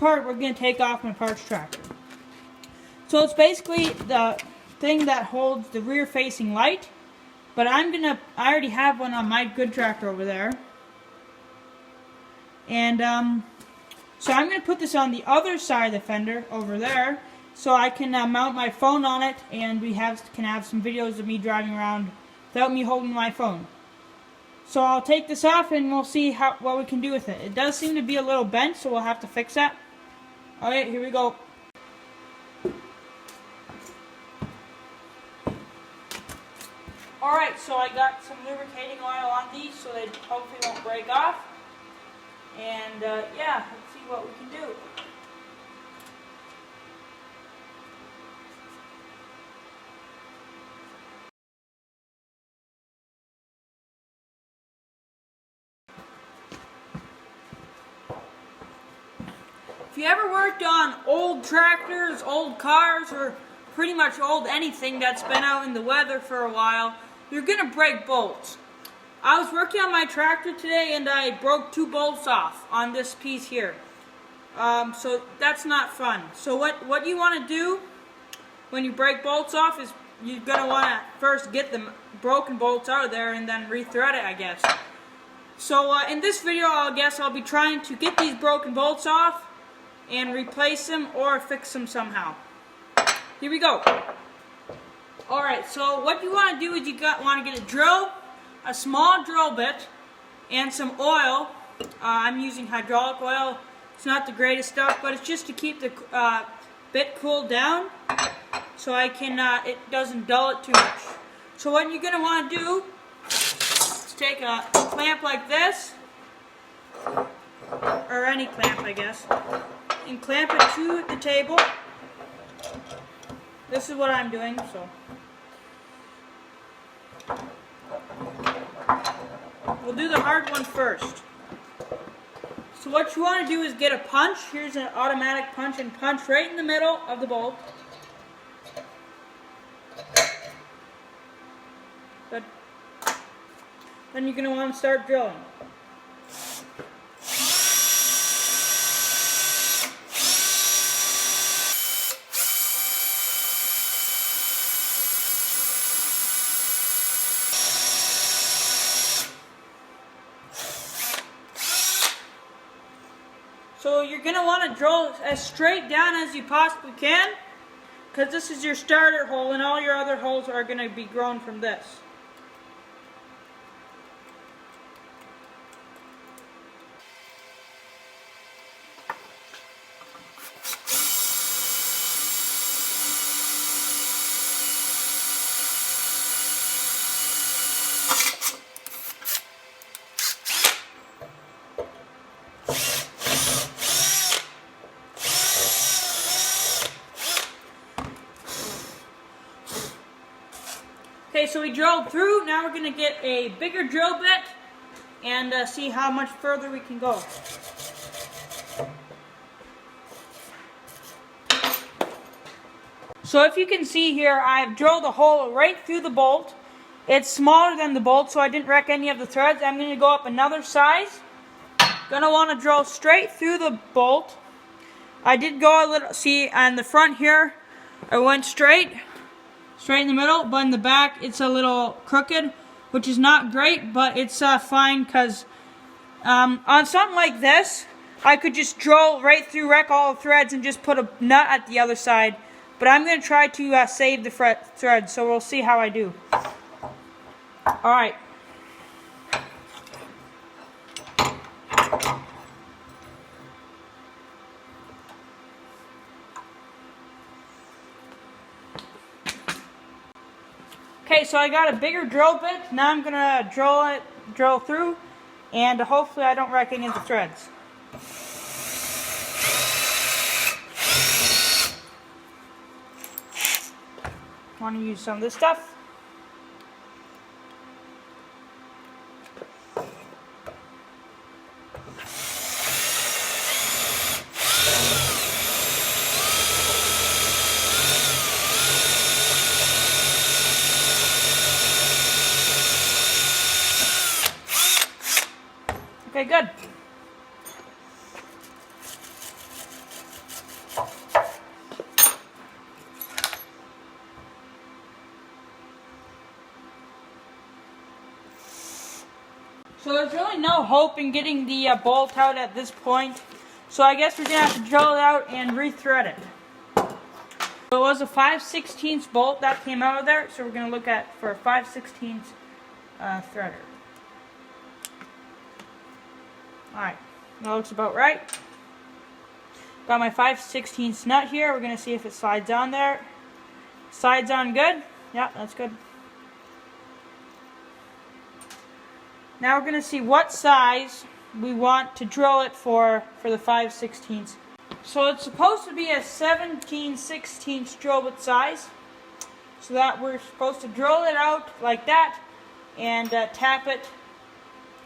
part we're going to take off my parts tractor. So it's basically the thing that holds the rear facing light, but I already have one on my good tractor over there. And so I'm going to put this on the other side of the fender over there, so I can mount my phone on it, and we can have some videos of me driving around without me holding my phone. So I'll take this off and we'll see what we can do with it. It does seem to be a little bent, so we'll have to fix that. Alright, here we go. Alright, so I got some lubricating oil on these so they hopefully won't break off. And yeah, let's see what we can do. If you ever worked on old tractors, old cars, or pretty much old anything that's been out in the weather for a while, you're going to break bolts. I was working on my tractor today and I broke 2 bolts off on this piece here. So that's not fun. So what you want to do when you break bolts off is you're going to want to first get the broken bolts out of there and then rethread it, I guess. So in this video, I guess I'll be trying to get these broken bolts off and replace them or fix them somehow. Here we go. Alright, so what you want to do is you want to get a drill, a small drill bit, and some oil. I'm using hydraulic oil. It's not the greatest stuff, but it's just to keep the bit cooled down so it doesn't dull it too much. So what you're going to want to do is take a clamp like this, or any clamp I guess, and clamp it to the table. This is what I'm doing, so we'll do the hard one first. So what you want to do is get a punch. Here's an automatic punch, and punch right in the middle of the bolt. Good. Then you're going to want to start drilling. So you're going to want to drill as straight down as you possibly can, because this is your starter hole and all your other holes are going to be grown from this. Okay, so we drilled through. Now we're going to get a bigger drill bit and see how much further we can go. So if you can see here, I've drilled a hole right through the bolt. It's smaller than the bolt, so I didn't wreck any of the threads. I'm going to go up another size. Going to want to drill straight through the bolt. I did go a little, see on the front here, I went straight in the middle, but in the back it's a little crooked, which is not great, but it's fine, because on something like this I could just drill right through, wreck all the threads, and just put a nut at the other side. But I'm going to try to save the threads, so we'll see how I do. Alright. Okay, so I got a bigger drill bit. Now I'm gonna drill through, and hopefully I don't wreck any of the threads. Want to use some of this stuff. Okay, good. So there's really no hope in getting the bolt out at this point. So I guess we're going to have to drill it out and rethread it. So it was a 5/16 bolt that came out of there. So we're going to look at for a 5/16 threader. Alright, that looks about right. Got my 5/16 nut here. We're going to see if it slides on there. Slides on good. Yeah, that's good. Now we're going to see what size we want to drill it for the 5/16. So it's supposed to be a 17/16 drill bit size. So that we're supposed to drill it out like that and tap it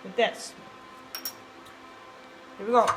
with this. Here we go.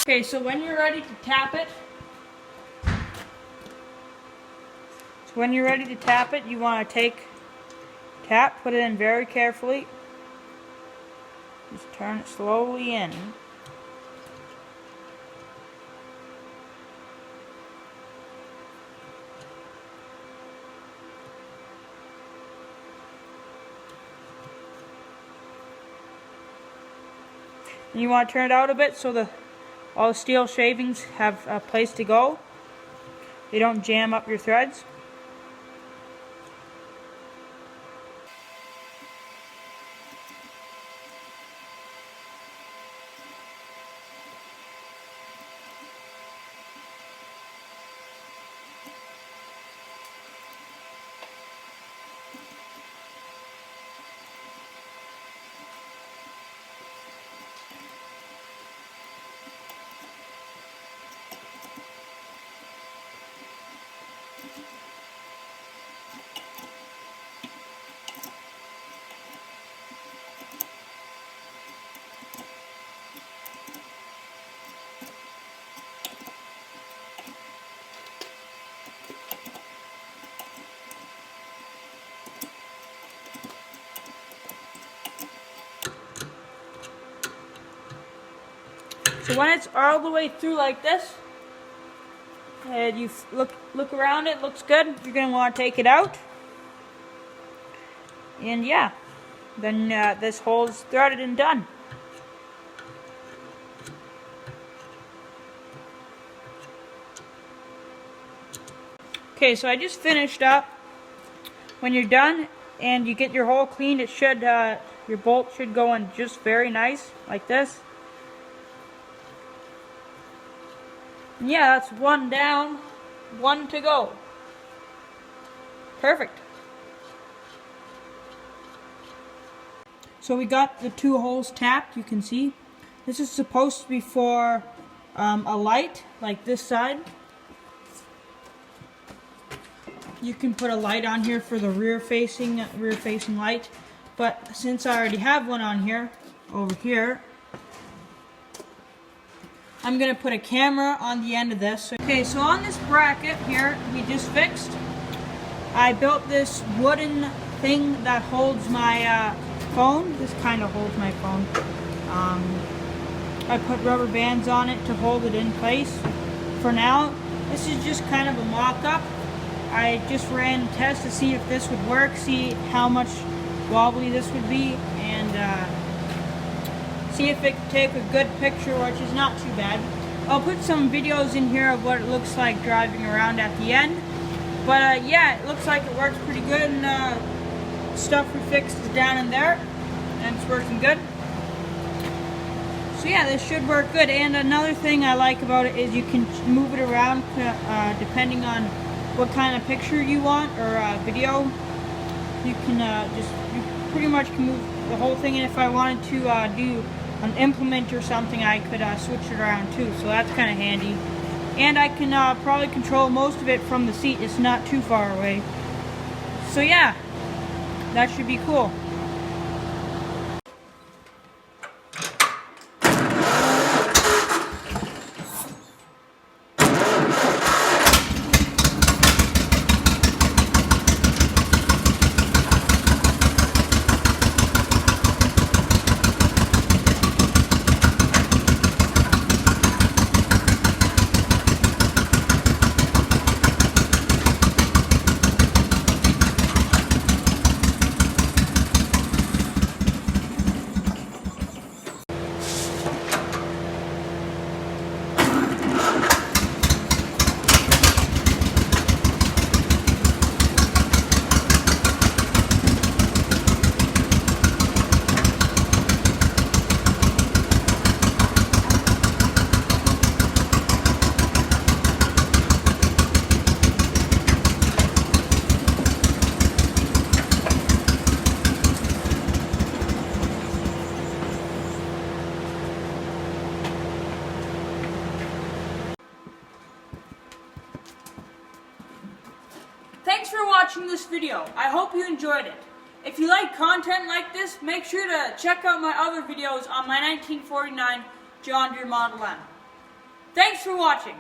Okay, so when you're ready to tap it, you want to tap, put it in very carefully. Just turn it slowly in. And you want to turn it out a bit so all the steel shavings have a place to go. They don't jam up your threads. So when it's all the way through like this, and you look around, it looks good, you're going to want to take it out. And yeah, then this hole is threaded and done. Okay, so I just finished up. When you're done and you get your hole cleaned, it should your bolt should go in just very nice like this. Yeah, that's one down, one to go. Perfect. So we got the two holes tapped, you can see. This is supposed to be for a light, like this side. You can put a light on here for the rear facing light. But since I already have one on here, over here, I'm going to put a camera on the end of this. Okay, so on this bracket here we just fixed, I built this wooden thing that holds my phone. This kind of holds my phone. I put rubber bands on it to hold it in place. For now, this is just kind of a mock-up. I just ran a test to see if this would work, see how much wobbly this would be, and see if it could take a good picture, which is not too bad. I'll put some videos in here of what it looks like driving around at the end. But yeah, it looks like it works pretty good, and stuff we fixed is down in there, and it's working good. So yeah, this should work good. And another thing I like about it is you can move it around depending on what kind of picture you want or video. You can you pretty much can move the whole thing, and if I wanted to do an implement or something, I could switch it around too, so that's kind of handy. And I can probably control most of it from the seat. It's not too far away. So yeah, that should be cool. Thanks for watching this video. I hope you enjoyed it. If you like content like this, make sure to check out my other videos on my 1949 John Deere Model M. Thanks for watching.